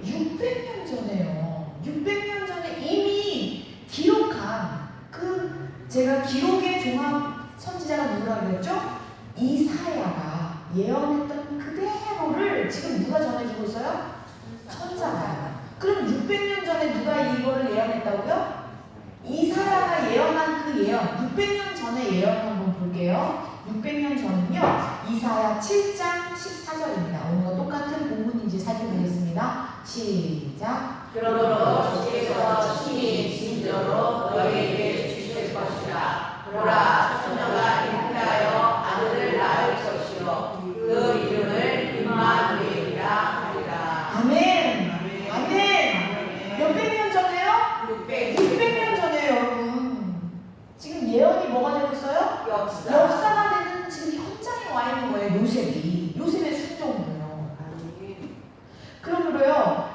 600년 전에요. 600년 전에 이미 기록한 제가 기록의 종합 선지자가 누구라고 그랬죠? 이사야가 예언했던 그대로를 지금 누가 전해주고 있어요? 천사가. 그럼 600년 전에 누가 이거를 예언했다고요? 이사야가 예언한 그 예언, 600년 전에 예언 한번 볼게요. 600년 전은요, 이사야 7장 14절입니다. 오늘과 똑같은 본문인지 살펴보겠습니다. 시작. 그러므로 주께서 친히 진저로 너희에게 주실 것이라. 보라 처녀가 잉태하여 아들을 낳을 것이요 그 이름을 임마누엘이라 하리라. 아멘. 아멘. 몇백 년 전에요? 600년 전에요, 여러분. 지금 예언이 뭐가 되고 있어요? 역사가 되는 지금 현장에 와 있는 거예요. 요셉의 순종으로요. 그러므로요,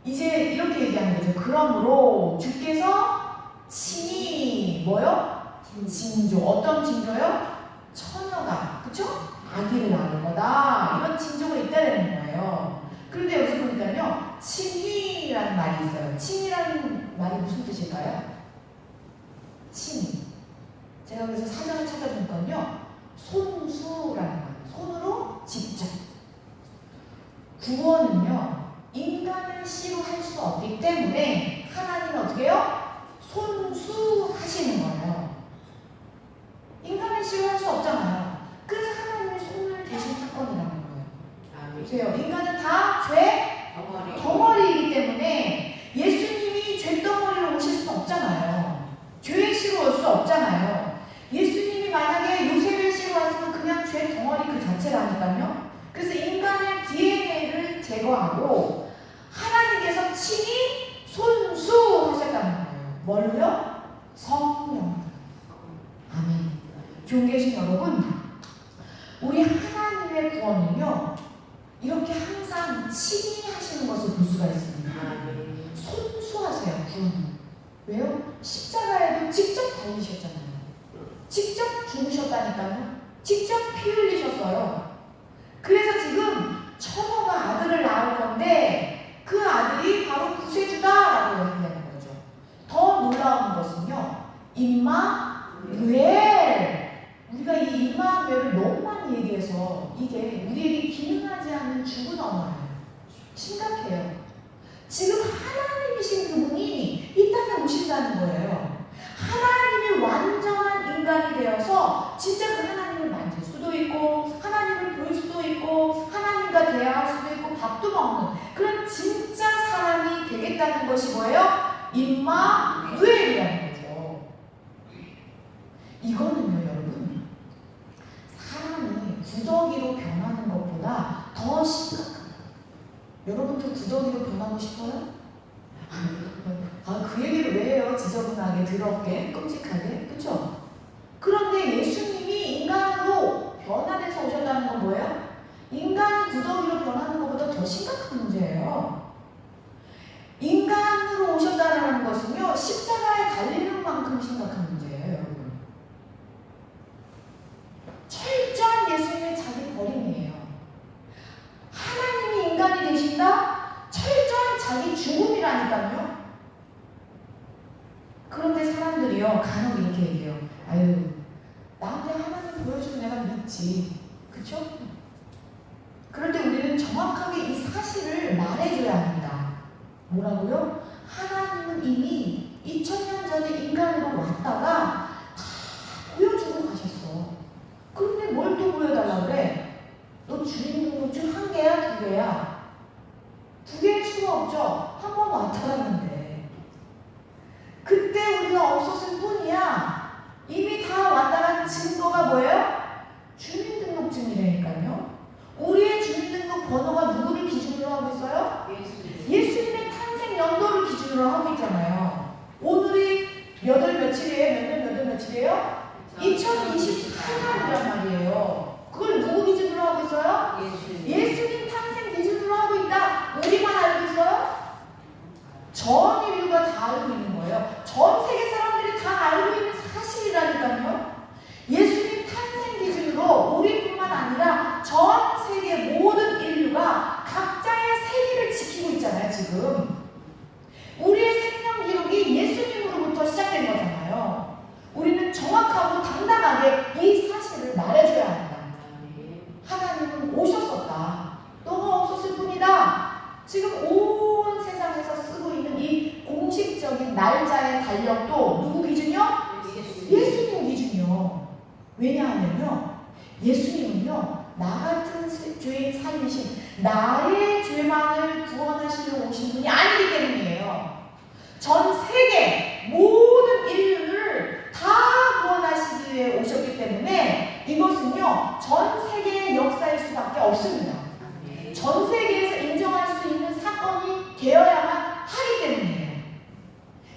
이제 이렇게 얘기하는 거죠. 그러므로 주께서 친히 뭐요? 징조. 어떤 징조요? 처녀가, 그쵸? 아기를 낳을 거다. 이런 징조가 있다는 거예요. 그런데 여기서 보니까요, 친히라는 말이 있어요. 친히라는 말이 무슨 뜻일까요? 친히. 제가 그래서 사전을 찾아보니까요, 손수라는 말이에요. 손으로 직접. 구원은요, 인간을 씨로 할 수 없기 때문에 하나님은 어떻게 해요? 손수하시는 거예요. 인간을 씨로 할 수 없잖아요. 그래서 하나님이 손을 대신 사건이라는 거예요. 보세요. 인간은 다 죄 덩어리이기 때문에 예수님이 죄 덩어리로 오실 수는 없잖아요. 죄의 씨로 올 수 없잖아요. 예수님이 만약에 요셉의 씨로 왔으면 그냥 죄 덩어리 그 자체라니까요. 그래서 인간의 DNA를 제거하고 하나님께서 친히 손수하셨다는 거예요. 뭘로요? 성령. 아멘. 교회 계신 여러분, 우리 하나님의 구원은요, 이렇게 항상 친히 하시는 것을 볼 수가 있습니다. 손수하세요, 구원은. 왜요? 십자가에도 직접 달리셨잖아요. 직접 죽으셨다니까요. 직접 피 흘리셨어요. 그래서 지금 처녀가 아들을 낳을 건데 그 아들이 바로 구세주다라고 얘기하는 거죠. 더 놀라운 것은요, 임마누엘. 우리가 이 임마누엘을 너무 많이 얘기해서 이게 우리에게 기능하지 않는 죽은 언어예요. 심각해요. 지금 하나님이신 그분이 이 땅에 오신다는 거예요. 하나님이 완전한 인간이 되어서 진짜 그 하나님을 만질 수도 있고 하나님을 볼 수도 있고 하나님과 대화할 수도 있고 밥도 먹는 그런 진짜 사람이 되겠다는 것이 뭐예요? 임마누엘이라는 거죠. 이거는요, 여러분, 사람이 구더기로 변하는 것보다 더 심각합니다. 여러분도 구더기로 변하고 싶어요? 그 얘기를 왜 해요? 지저분하게, 더럽게, 끔찍하게, 그쵸? 그런데 예수님이 인간으로 변화돼서 오셨다는 건 뭐예요? 인간이 구더기로 변하는 것보다 더 심각한 문제예요. 인간으로 오셨다는 것은요, 십자가에 달리는 만큼 심각한 문제예요, 여러분. 철저한 예수님의 자기 버림이에요. 하나님이 인간이 되신다? 철저한 자기 죽음이라니까요. 그런데 사람들이요, 간혹 이렇게 얘기해요. 아유, 나한테 하나님 보여주면 내가 믿지. 그쵸? 그럴 때 우리는 정확하게 이 사실을 말해줘야 합니다. 뭐라고요? 하나님은 이미 2000년 전에 인간으로 왔다가 다 보여주고 가셨어. 2024년이란 말이에요. 그걸 누구 기준으로 하고 있어요? 예수님 탄생 기준으로 하고 있다. 우리만 알고 있어요? 전 인류가 다 알고 있는 거예요. 전 세계 사람들이 다 알고 있는 사실이라니까요. 예수님 탄생 기준으로 우리뿐만 아니라 전 세계 모든 인류가 각자의 세계를 지키고 있잖아요. 지금 우리의 생명 기록이 예수님으로부터 시작된 거잖아요. 우리는 정확하고 당당하게 이 사실을 말해줘야 합니다. 하나님은 오셨었다. 너가 없었을 뿐이다. 지금 온 세상에서 쓰고 있는 이 공식적인 날짜의 달력도 누구 기준이요? 예수님 기준이요. 왜냐하면요, 예수님은요, 나 같은 죄인 살리신 나의 죄만을 구원하시려 오신 분이 아니기 때문이에요. 전 세계 모든 인류를 다 구원하시기 위해 오셨기 때문에 이것은요, 전 세계의 역사일 수밖에 없습니다. 전 세계에서 인정할 수 있는 사건이 되어야만 하기 때문이에요.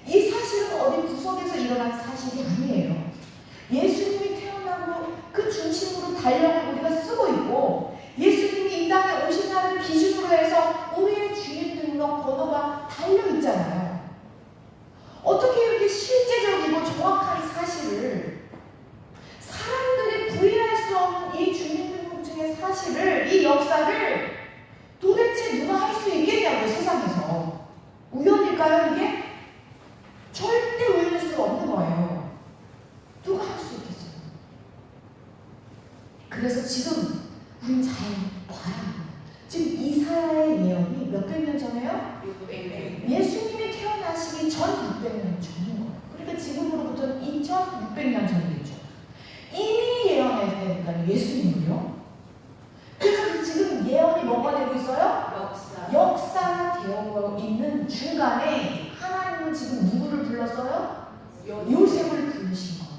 이 사실은 어디 구석에서 일어난 사실이 아니에요. 예수님이 태어나고 그 중심으로 달력을 우리가 쓰고 있고, 예수님이 이 땅에 오신 날을 기준으로 해서 우리의 주민등록 번호가 달려 있잖아요. 어떻게 이렇게 실제적이고 정확한 사실을, 사람들이 부인할 수 없는 이 주민등록증의 사실을, 이 역사를 도대체 누가 할 수 있겠냐고요, 세상에서. 우연일까요, 이게? 절대 우연일 수 없는 거예요. 누가 할 수 있겠어요? 그래서 지금 우린 잘 봐야 합니다. 지금 이사야의 예언이 몇백 년 전에요? 600년. 예수님이 태어나시기 전 600년 전인 거예요. 그러니까 지금으로부터 2600년 전이겠죠. 이미 예언했다니까요, 예수님을요. 그래서 지금 예언이 뭐가 되고 있어요? 역사가 되어 있는 중간에 하나님은 지금 누구를 불렀어요? 요셉을 부르신 거예요.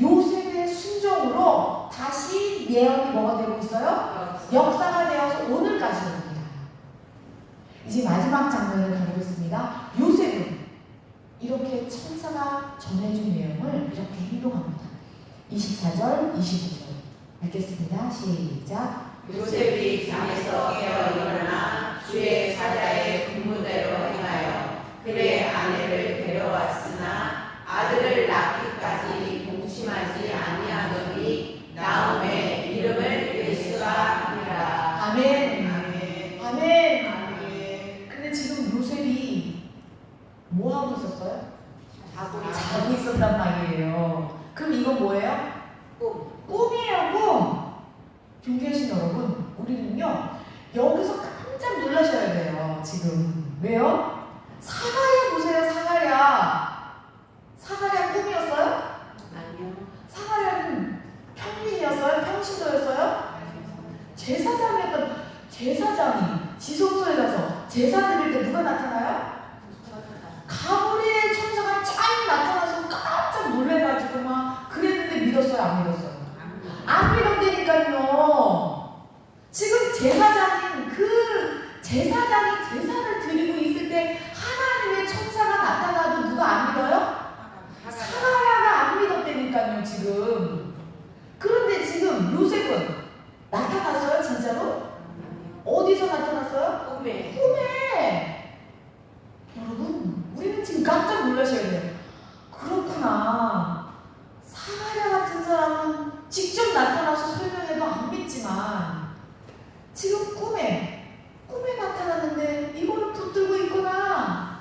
요셉의 순종으로 다시 예언이 뭐가 되고 있어요? 역사가 되어서 오늘까지 옵니다. 이제 마지막 장면을 가고 있습니다. 요셉은 이렇게 천사가 전해준 내용을 이렇게 행동합니다. 24절, 25절 읽겠습니다. 시작. 요셉이 잠에서 깨어 일어나 주의 사자의 분부대로 행하여 그의 아내를 데려왔으나 아들을 낳기까지 동침하지 아니하더니 나홈의 이름을 예수라 하니라. 아멘. 아멘. 아멘. 아멘. 근데 지금 요셉이 뭐 하고 있었어요? 자고 있었단 말이에요. 그럼 이건 뭐예요? 꿈이에요, 꿈. 존귀하신 여러분, 우리는요, 여기서 깜짝 놀라셔야 돼요, 지금. 왜요? 사가랴 보세요, 사가랴. 사가랴 꿈이었어요? 아니요. 사가랴는 평민이었어요? 평신도였어요? 제사장이었던, 제사장이 지성소에 가서 제사 드릴 때 누가 나타나요? 가브리엘 천사가 쫙 나타나서 깜짝 놀래가지고 막 그랬는데 믿었어요, 안 믿었어요? 안 믿었다니까요. 지금 제사장인 그 제사장이 제사를 드리고 있을 때 하나님의 천사가 나타나도 누가 안 믿어요? 사가랴가 안 믿었다니까요, 지금. 그런데 지금 요셉은 나타났어요, 진짜로? 어디서 나타났어요? 꿈에. 여러분, 우리는 지금 깜짝 놀라셔야 돼요. 그렇구나. 사가랴 같은 사람은 직접 나타나서 설명해도 안 믿지만 지금 꿈에 나타났는데 이거를 붙들고 있구나.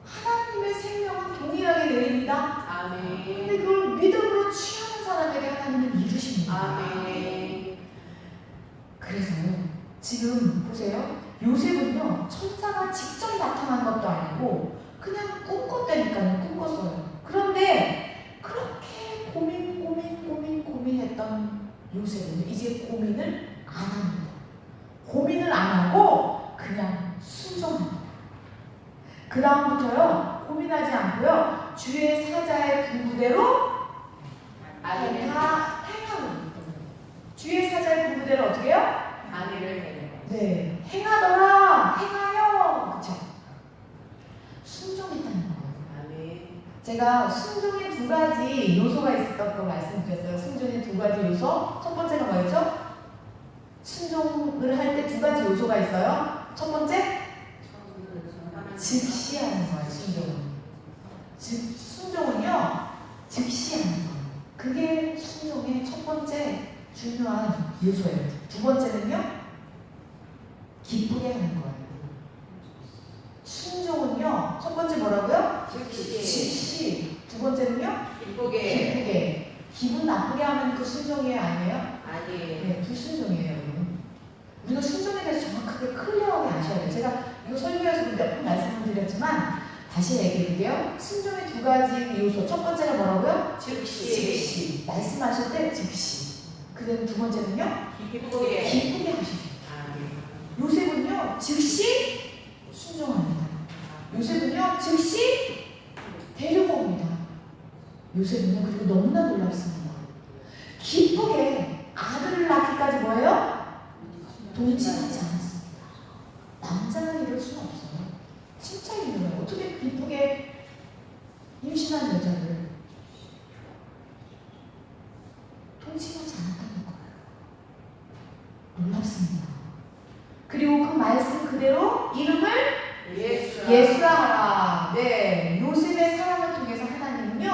하나님의 생명은 동일하게 내립니다. 아멘. 근데 그걸 믿음으로 취하는 사람에게 하나님은 이루십니다. 아멘. 그래서요, 지금 보세요. 요셉은요, 천사가 직접 나타난 것도 아니고 그냥 꿈꿨다니까요. 꿈꿨어요. 그런데 그렇게 고민했던 요셉은 이제 고민을 안 합니다. 고민을 안 하고 그냥 순종합니다. 그 다음부터요, 고민하지 않고요, 주의 사자의 분부대로 다 행하고 있거든요. 주의 사자의 분부대로 어떻게 해요? 아내를 데려. 네, 행하더라, 행하여, 그쵸? 순종했다는 거예요. 아멘. 제가 순종에 두 가지 요소가 있었던 거 말씀드렸어요. 순종에 두 가지 요소. 첫 번째가 뭐였죠? 순종을 할 때 두 가지 요소가 있어요. 첫 번째, 즉시하는 거예요. 순종은요, 즉시하는 거예요. 그게 순종의 첫 번째 중요한 요소예요. 두 번째는요, 기쁘게 하는 거예요. 순종은요, 첫 번째 뭐라고요? 즉시. 두 번째는요, 기쁘게. 기분 나쁘게 하면 그 순종이 아니에요? 아니에요. 네, 불순종이에요. 여러분. 우리가 순종에 대해서 정확하게 클리어하게 아셔야 돼요. 제가 이거 설교에서 몇 번 말씀을 드렸지만 다시 얘기해볼게요. 순종의 두 가지 요소. 첫 번째가 뭐라고요? 즉시. 말씀하실 때 즉시. 그다음 두 번째는요? 기쁘게. 기쁘게 하시죠. 요셉은요, 즉시 순종합니다. 요셉은요, 즉시 데리고 옵니다. 요셉은요, 그리고 너무나 놀랍습니다. 기쁘게 아들을 낳기까지 뭐예요? 동침하지 않았습니다. 남자가 이럴 수는 없어요. 진짜 힘들어요. 어떻게 기쁘게 임신한 여자를 동침하지 않았다는 거예요. 놀랍습니다. 그리고 그 말씀 그대로 이름을 예수라 하라. 네, 요셉의 사랑을 통해서 하나님은요,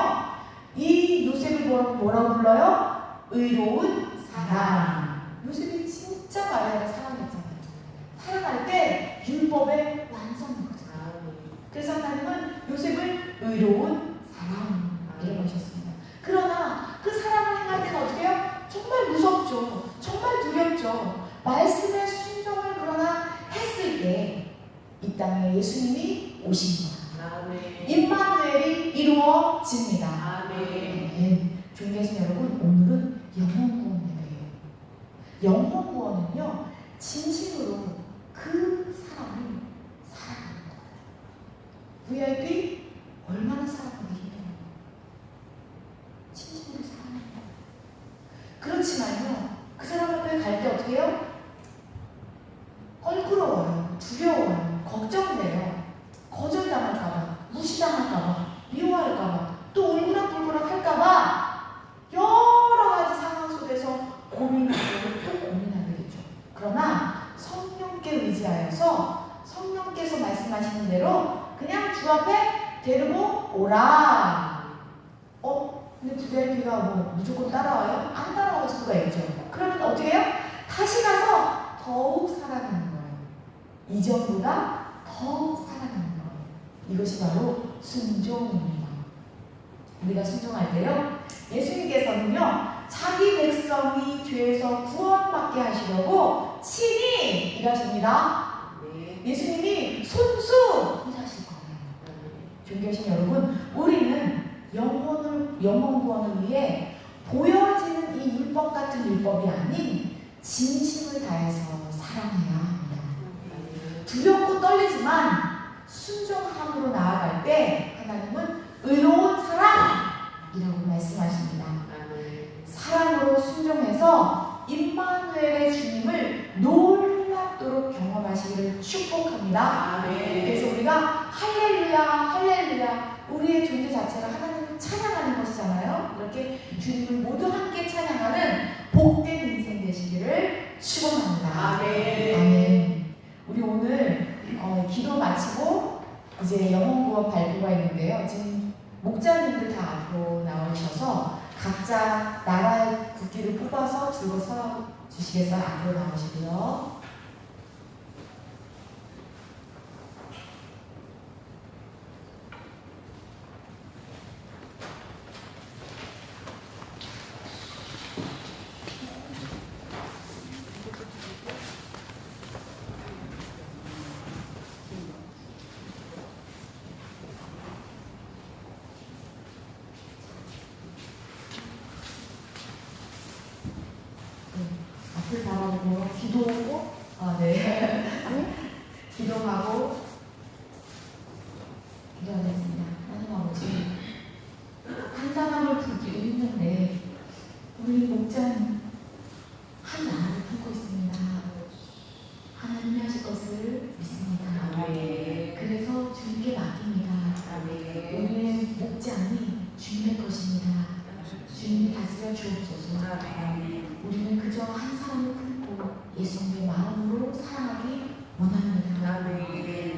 이 요셉을 뭐라고 불러요? 의로운 사랑. 요셉이 진짜 마리아를 사랑했잖아요. 사랑할 때 율법의 완성이거든요. 그래서 하나님은 요셉을 의로운 사랑이라고 하셨습니다. 그러나 그 사랑을 행할 때는 어떻게 해요? 정말 무섭죠. 정말 두렵죠. 말씀의 순종을 그러나 했을 때 이 땅에 예수님이 오신 거예요. 임마누엘이 이루어집니다. 아멘. 존귀하신 여러분, 오늘은 영혼 구원 예배예요. 영혼 구원은요, 진심으로 그 사람을 사랑하는 거예요. VIP 얼마나 사랑하기 힘들어요. 진심으로 사랑하는 거예요. 그렇지만요, 그 사람 앞에 갈 때 어떻게 해요? 껄끄러워요. 두려워요. 걱정돼요. 거절당할까봐, 무시당할까봐, 미워할까봐, 또 울그락불그락 할까봐 여러 가지 상황 속에서 고민하고 또 고민하게 되죠. 그러나 성령께 의지하여서 성령께서 말씀하시는 대로 그냥 주 앞에 데리고 오라. 근데 VIP가 뭐 무조건 따라와요? 안 따라올 수가 있죠. 그러면 어떻게 해요? 다시 가서 더욱 사랑하는 거예요. 이전보다 더 사랑하는 거예요. 이것이 바로 순종입니다. 우리가 순종할 때요, 예수님께서는요, 자기 백성이 죄에서 구원받게 하시려고 친히 일하십니다. 예수님이 손수 일하실 거예요. 존귀하신 여러분, 우리는 영혼 구원을 위해 보여지는 이 율법 같은 율법이 아닌 진심을 다해서 사랑해야 합니다. 두렵고 떨리지만 순종함으로 나아갈 때 하나님은 의로운 사랑이라고 말씀하십니다. 사랑으로 순종해서 임마누엘의 주님을 놀랍도록 경험하시기를 축복합니다. 그래서 우리가 할렐루야 할렐루야, 우리의 존재 자체가 하나님을 찬양하는 것이잖아요. 이렇게 주님을 모두 함께 찬양하는 복된 인생 되시기를 축원합니다. 아멘. 우리 오늘 기도 마치고 이제 영혼구원 발표가 있는데요. 지금 목자님들 다 앞으로 나오셔서 각자 나라의 국기를 뽑아서 들고 서 주시겠어요? 앞으로 나오시고요. 앞을 바라보고 기도하고, 기도하고 기도하겠습니다. 하나님 아버지, 한 사람을 부르기도 힘든데 우리 목자는 한 나라를 품고 있습니다. 하나님이 하실 것을 믿습니다. 그래서 주님께 맡깁니다. 우리의 목자 하여 주옵소서. 우리는 그저 한 사람을 품고 예수님의 마음으로 사랑하기 원합니다.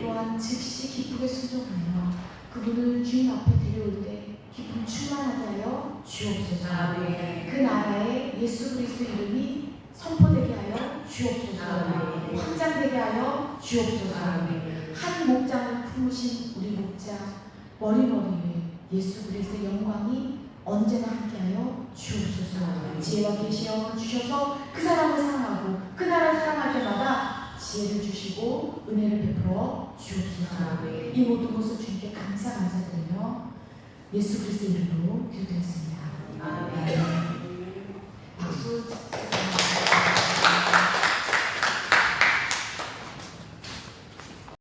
또한 즉시 기쁘게 순종하여 그분을 주님 앞에 데려올 때 기쁨 충만하게 하여 주옵소서. 그 나라에 예수 그리스도 이름이 선포되게 하여 주옵소서. 확장되게 하여 주옵소서. 한 목장을 품으신 우리 목자 머리머리에 예수 그리스도의 영광이 언제나 함께하여 주옵소서. 지혜와 계시형을 주셔서 그 사람을 사랑하고 그 나라를 사랑할 때마다 지혜를 주시고 은혜를 베풀어 주옵소서. 이 모든 것을 주님께 감사드리며 예수 그리스도 이름으로 기도드렸습니다. 박수.